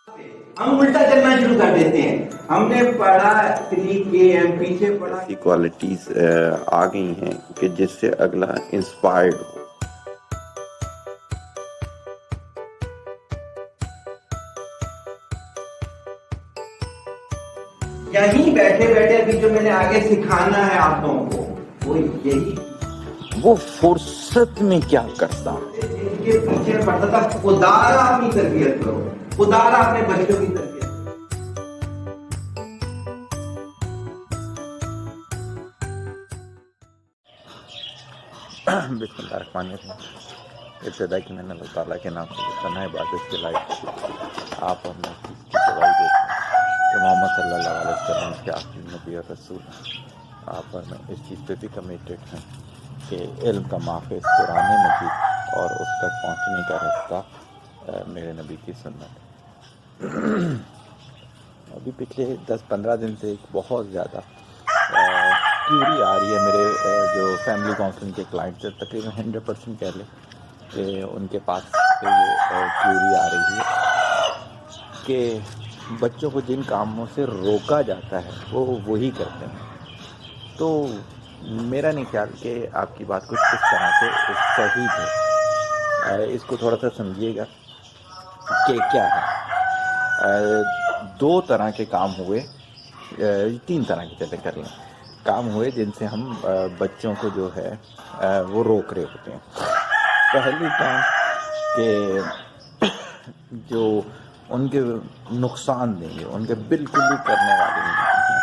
ہم الٹا چلنا شروع کر دیتے ہیں. ہم نے پڑھا 3 AM پیچھے پڑھا. ایسی کوالٹیز آ گئی ہیں کہ جس سے اگلا انسپائرڈ ہو. یہیں بیٹھے بیٹھے ابھی جو میں نے آگے سکھانا ہے آپ لوگوں کو وہ یہی. وہ فرصت میں کیا کرتا ہے؟ جن کے پیچھے پڑتا تھا خدارا اپنی تربیت کرو، خدارا اپنے بچوں کی تربیت. بسم اللہ الرحمن الرحیم. ابتدا کی میں نے اللہ تعالیٰ کے نام سے پناہ عبادت کے لائق آپ اور میں کی گواہی دیتے ہیں کہ محمد صلی اللہ علیہ وسلم کے آخری نبی اور رسول ہیں. آپ اور میں اس چیز پہ بھی کمیٹڈ ہیں کہ علم کا محافظ قرآن مجید اور اس تک پہنچنے کا رستہ میرے نبی کی سنت ہے. ابھی پچھلے 10-15 دن سے ایک بہت زیادہ کیوری آ رہی ہے میرے جو فیملی کاؤنسلنگ کے کلائنٹ سے، تقریباً 100% کہہ لیں کہ ان کے پاس سے یہ کیوری آ رہی ہے کہ بچوں کو جن کاموں سے روکا جاتا ہے وہ وہی کرتے ہیں. تو میرا نہیں خیال کہ آپ کی بات کچھ اس طرح سے صحیح ہے. اس کو تھوڑا سا سمجھیے گا کہ کیا ہے. 2 طرح کے کام ہوئے، 3 طرح کے چلے کر لیں کام ہوئے جن سے ہم بچوں کو جو ہے وہ روک رہے ہوتے ہیں. پہلی کام کہ جو ان کے نقصان دیں گے، ان کے بالکل بھی کرنے والے نہیں ہیں.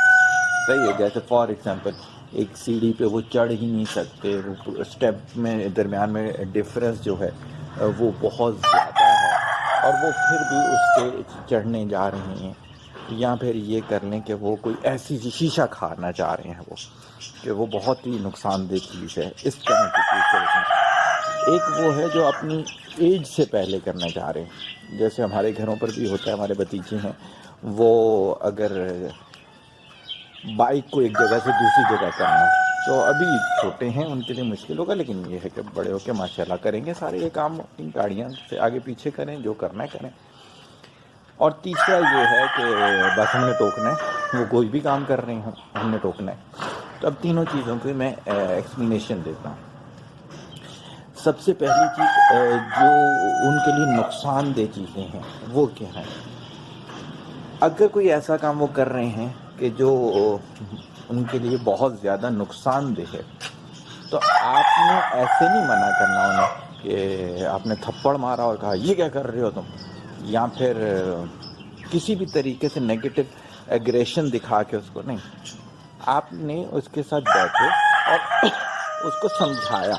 صحیح ہے. جیسے فار ایگزامپل ایک سیڑھی پہ وہ چڑھ ہی نہیں سکتے، وہ اسٹیپ میں درمیان میں ڈفرینس جو ہے وہ بہت زیادہ ہے اور وہ پھر بھی اس پہ چڑھنے جا رہے ہیں. یا پھر یہ کر لیں کہ وہ کوئی ایسی شیشہ کھانا چاہ رہے ہیں وہ کہ وہ بہت ہی نقصان دہ چیز ہے. اس طرح کی چیز کریں. ایک وہ ہے جو اپنی ایج سے پہلے کرنا چاہ رہے ہیں. جیسے ہمارے گھروں پر بھی ہوتا ہے، ہمارے بھتیجے ہیں وہ اگر بائک کو ایک جگہ سے دوسری جگہ کرنا ہے تو ابھی چھوٹے ہیں ان کے لیے مشکل ہوگا، لیکن یہ ہے کہ بڑے ہو کے ماشاءاللہ کریں گے سارے یہ کام. گاڑیاں سے آگے پیچھے کریں، جو کرنا ہے کریں. اور تیسرا یہ ہے کہ بس ہم نے ٹوکنا ہے، وہ کوئی بھی کام کر رہے ہیں ہم نے ٹوکنا ہے. تو اب تینوں چیزوں کی میں ایکسپلینیشن دیتا ہوں. سب سے پہلی چیز جو ان کے لیے نقصان دہ چیزیں ہیں وہ کیا ہیں. اگر کوئی ایسا کام وہ کر رہے ہیں کہ جو ان کے لیے بہت زیادہ نقصان دہ ہے تو آپ نے ایسے نہیں منع کرنا انہیں کہ آپ نے تھپڑ مارا اور کہا یہ کیا کر رہے ہو تم، یا پھر کسی بھی طریقے سے نیگیٹو ایگریشن دکھا کے اس کو نہیں. آپ نے اس کے ساتھ بیٹھے اور اس کو سمجھایا،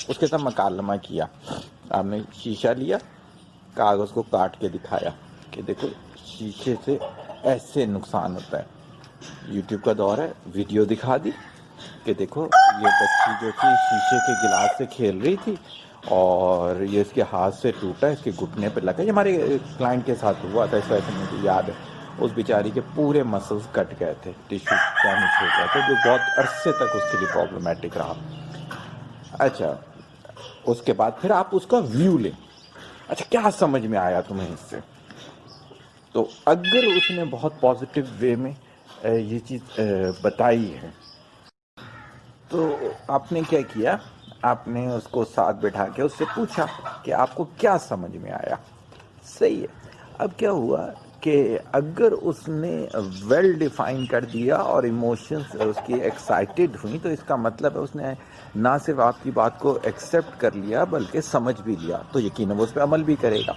اس کے ساتھ مکالمہ کیا. آپ نے شیشہ لیا، کاغذ کو کاٹ کے دکھایا کہ دیکھو شیشے سے ایسے نقصان ہوتا ہے. یوٹیوب کا دور ہے، ویڈیو دکھا دی کہ دیکھو یہ بچی جو تھی شیشے کے گلاس سے کھیل رہی تھی اور یہ اس کے ہاتھ سے ٹوٹا، اس کے گھٹنے پہ لگا. یہ ہمارے کلائنٹ کے ساتھ ہوا تھا، اس وجہ سے مجھے یاد ہے. اس بیچاری کے پورے مسلز کٹ گئے تھے، ٹیشو ڈیمیج ہو گئے تھے، جو بہت عرصے تک اس کے لیے پرابلمٹک رہا. اچھا، اس کے بعد پھر آپ اس کا ویو لیں. اچھا کیا سمجھ میں آیا تمہیں اس سے؟ تو اگر اس نے بہت پازیٹیو وے میں یہ چیز بتائی ہے تو آپ نے کیا کیا، آپ نے اس کو ساتھ بٹھا کے اس سے پوچھا کہ آپ کو کیا سمجھ میں آیا. صحیح ہے. اب کیا ہوا کہ اگر اس نے ویل ڈیفائن کر دیا اور ایموشنز اس کی ایکسائٹیڈ ہوئیں تو اس کا مطلب ہے اس نے نہ صرف آپ کی بات کو ایکسیپٹ کر لیا بلکہ سمجھ بھی لیا، تو یقیناً وہ اس پہ عمل بھی کرے گا.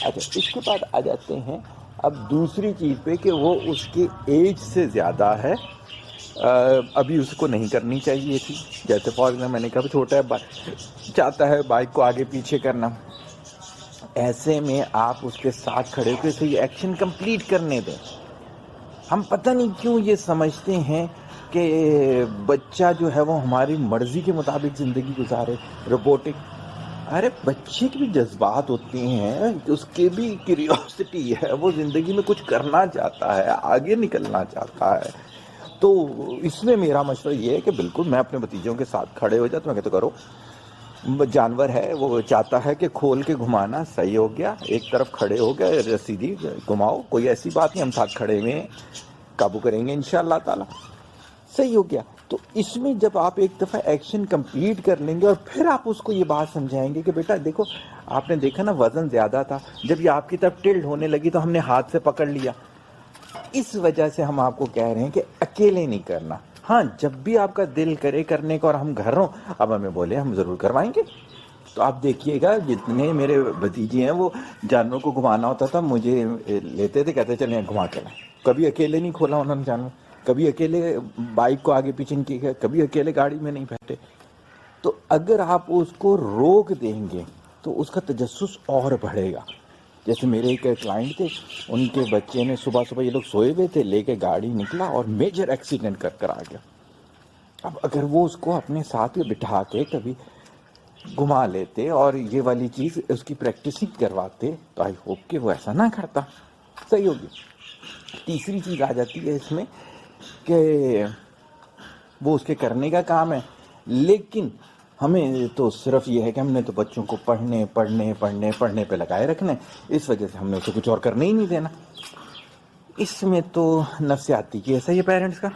اچھا، اس کے بعد آ جاتے ہیں اب دوسری چیز پہ کہ وہ اس کی ایج سے زیادہ ہے، ابھی اس کو نہیں کرنی چاہیے تھی. جیسے فار ایگزامپل میں نے کہا چھوٹا ہے، چاہتا ہے بائک کو آگے پیچھے کرنا. ایسے میں آپ اس کے ساتھ کھڑے ہو کے اسے یہ ایکشن کمپلیٹ کرنے دیں. ہم پتہ نہیں کیوں یہ سمجھتے ہیں کہ بچہ جو ہے وہ ہماری مرضی کے مطابق زندگی گزارے، روبوٹک. ارے بچے کے بھی جذبات ہوتے ہیں، اس کے بھی کیوریوسٹی ہے، وہ زندگی میں کچھ کرنا چاہتا ہے، آگے نکلنا چاہتا ہے. تو اس میں میرا مشورہ یہ ہے کہ بالکل میں اپنے بھتیجوں کے ساتھ کھڑے ہو جاتا ہوں، میں کہتا کرو جانور ہے وہ چاہتا ہے کہ کھول کے گھمانا، صحیح ہو گیا، ایک طرف کھڑے ہو گئے، سیدھی گھماؤ، کوئی ایسی بات نہیں، ہم ساتھ کھڑے ہوئے ہیں، قابو کریں گے انشاءاللہ تعالی، صحیح ہو گیا۔ تو اس میں جب آپ ایک دفعہ ایکشن کمپلیٹ کر لیں گے اور پھر آپ اس کو یہ بات سمجھائیں گے کہ بیٹا دیکھو آپ نے دیکھا نا وزن زیادہ تھا، جب یہ آپ کی طرف ٹلٹ ہونے لگی تو ہم نے ہاتھ سے پکڑ لیا، اس وجہ سے ہم آپ کو کہہ رہے ہیں کہ اکیلے نہیں کرنا، ہاں جب بھی آپ کا دل کرے کرنے کا اور ہم گھر ہوں اب ہمیں بولے ہم ضرور کروائیں گے۔ تو آپ دیکھیے گا جتنے میرے بھتیجے ہیں وہ جانوروں کو گھمانا ہوتا تھا مجھے لیتے تھے، کہتے چلیں گھما کے لائیں، کبھی اکیلے نہیں کھولا انہوں نے جانور، کبھی اکیلے بائک کو آگے پیچھے نہیں کیا، کبھی اکیلے گاڑی میں نہیں بیٹھے۔ تو اگر آپ اس کو روک دیں گے تو اس کا تجسس اور بڑھے گا۔ جیسے میرے ایک کلائنٹ تھے، ان کے بچے نے صبح صبح یہ لوگ سوئے ہوئے تھے، لے کے گاڑی نکلا اور میجر ایکسیڈنٹ کر آ گیا۔ اب اگر وہ اس کو اپنے ساتھ بٹھا کے کبھی گھما لیتے اور یہ والی چیز اس کی پریکٹسنگ کرواتے تو آئی ہوپ کہ وہ ایسا نہ کرتا، صحیح ہوگی۔ تیسری چیز آ جاتی ہے اس میں کہ وہ اس کے کرنے کا کام ہے، لیکن ہمیں تو صرف یہ ہے کہ ہم نے تو بچوں کو پڑھنے پہ لگائے رکھنے، اس وجہ سے ہم نے اسے کچھ اور کرنے ہی نہیں دینا۔ اس میں تو نفسیاتی کیس ہے یہ پیرنٹس کا،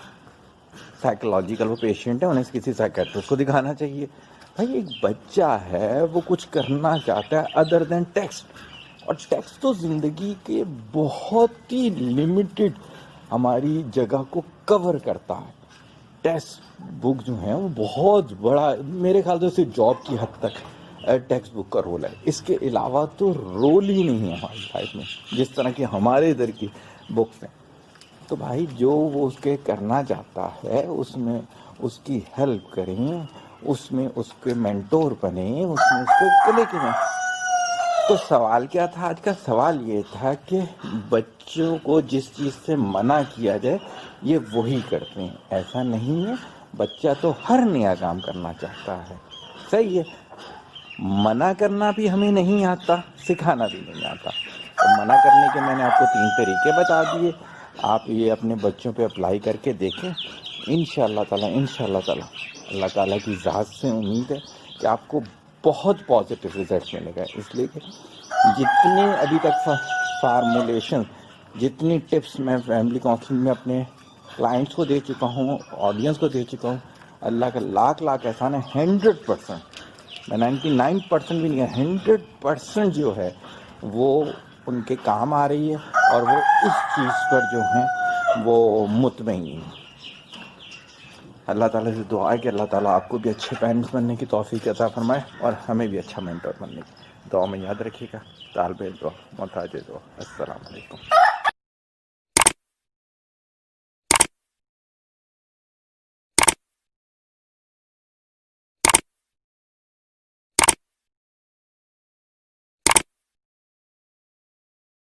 سائیکولوجیکل وہ پیشنٹ ہے، انہیں کسی سائیکیٹرسٹ کو دکھانا چاہیے۔ بھائی ایک بچہ ہے وہ کچھ کرنا چاہتا ہے ادر دین ٹیکسٹ، اور ٹیکسٹ تو زندگی کے بہت ہی لمیٹڈ ہماری جگہ کو کور کرتا ہے۔ ٹیکسٹ بک جو ہیں وہ بہت بڑا، میرے خیال سے صرف جاب کی حد تک ٹیکسٹ بک کا رول ہے، اس کے علاوہ تو رول ہی نہیں ہے ہماری لائف میں جس طرح کی ہمارے ادھر کی بکس ہیں۔ تو بھائی جو وہ اس کے کرنا چاہتا ہے اس میں اس کی ہیلپ کریں، اس میں اس کے مینٹور بنیں، اس میں اس کو لے کے جائیں۔ تو سوال کیا تھا آج کا؟ سوال یہ تھا کہ بچوں کو جس چیز سے منع کیا جائے یہ وہی کرتے ہیں، ایسا نہیں ہے، بچہ تو ہر نیا کام کرنا چاہتا ہے، صحیح ہے، منع کرنا بھی ہمیں نہیں آتا، سکھانا بھی نہیں آتا۔ تو منع کرنے کے میں نے آپ کو 3 طریقے بتا دیے، آپ یہ اپنے بچوں پہ اپلائی کر کے دیکھیں، انشاءاللہ تعالی اللہ تعالیٰ کی ذات سے امید ہے کہ آپ کو بہت پازیٹیو رزلٹ ملے گا۔ اس لیے کہ جتنے ابھی تک فارمولیشن، جتنی ٹپس میں فیملی کاؤنسلنگ میں اپنے کلائنٹس کو دے چکا ہوں، آڈینس کو دے چکا ہوں، اللہ کا لاکھ احسان ہے، 100%، میں 99% بھی نہیں ہے، 100% جو ہے وہ ان کے کام آ رہی ہے، اور وہ اس چیز پر جو ہیں وہ مطمئن ہیں۔ اللہ تعالیٰ سے دعا ہے کہ اللہ تعالیٰ آپ کو بھی اچھے پیرنٹس بننے کی توفیق عطا فرمائے اور ہمیں بھی اچھا مینٹور بننے کی۔ دعا میں یاد رکھیے گا، طالب دعا محتاج دعا۔ السلام علیکم۔